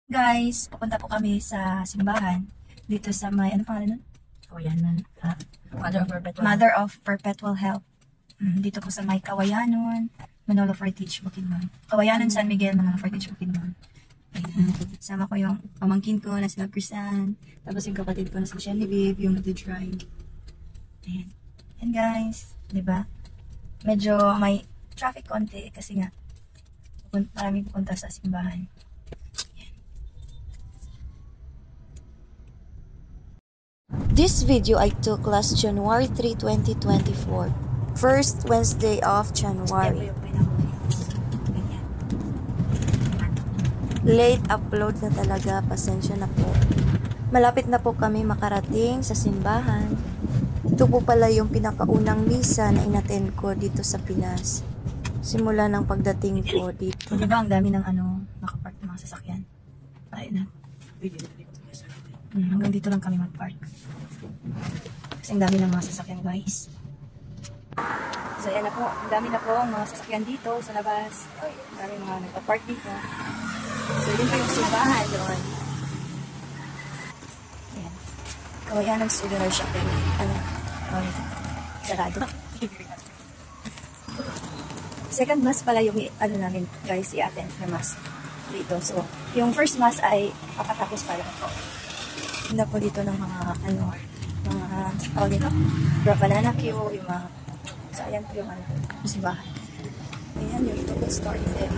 Guys, pupunta po kami sa simbahan dito sa may, ano pangalan nun? Kawayanan. Mother of Perpetual. Mother of Perpetual Help. Dito po sa may Kawayanon, Manolo Fortich, Bukidnon. Kawayanon, San Miguel, Manolo Fortich, Bukidnon. Ayan. Sama ko yung pamangkin ko na sila Crisan. Tapos yung kapatid ko na si Genevieve, yung nag-drive. Ayan. Ayan guys. Diba? Medyo may traffic konti kasi nga maraming pupunta sa simbahan. This video I took last January 3, 2024. First Wednesday of January. Late upload na talaga, pasensya na po. Malapit na po kami makarating sa simbahan. Ito po pala yung pinakaunang misa na inattend ko dito sa Pinas. Simula ng pagdating ko dito. So, diba ang dami ng nakapark ng mga sasakyan? Ayun na. Hanggang dito lang kami mag-park. Kasi ang dami ng mga sasakyan guys. So ayan na po. Ang dami na po ang mga sasakyan dito sa labas. Ang dami mga nagpa-park dito. So yun po yung simbahan doon. Ayan. Kawayanan Souvenir Shopping. Sarado. Second mass pala yung namin guys, i-attend na mass dito. So yung first mass ay papatapos pala po. Hindi po dito ng mga tawag dito, banana queue, yung mga, so ayan po yung simbahan. Ayan yung total story there.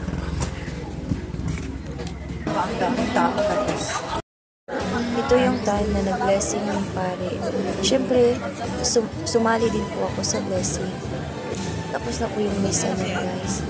Ang daming tao guys. Ito yung time na nag-blessing ng pare. Siyempre, sumali din po ako sa blessing. Tapos na po yung misa niya guys.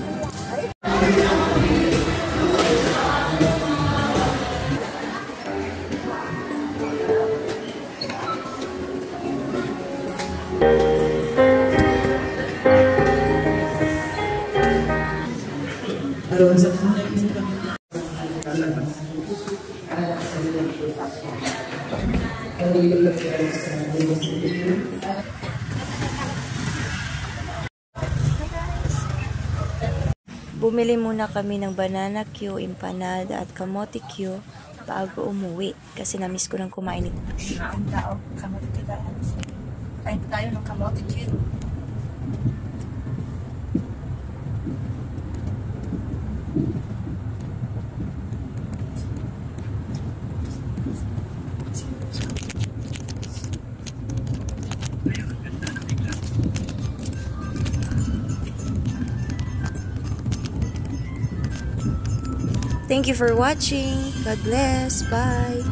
Bumili muna kami ng banana Q, empanada at kamote Q bago umuwi kasi namiss ko nang kumain ito. Ang tao, kamote Q tayo. Kain tayo ng kamote Q. Thank you for watching. God bless. Bye.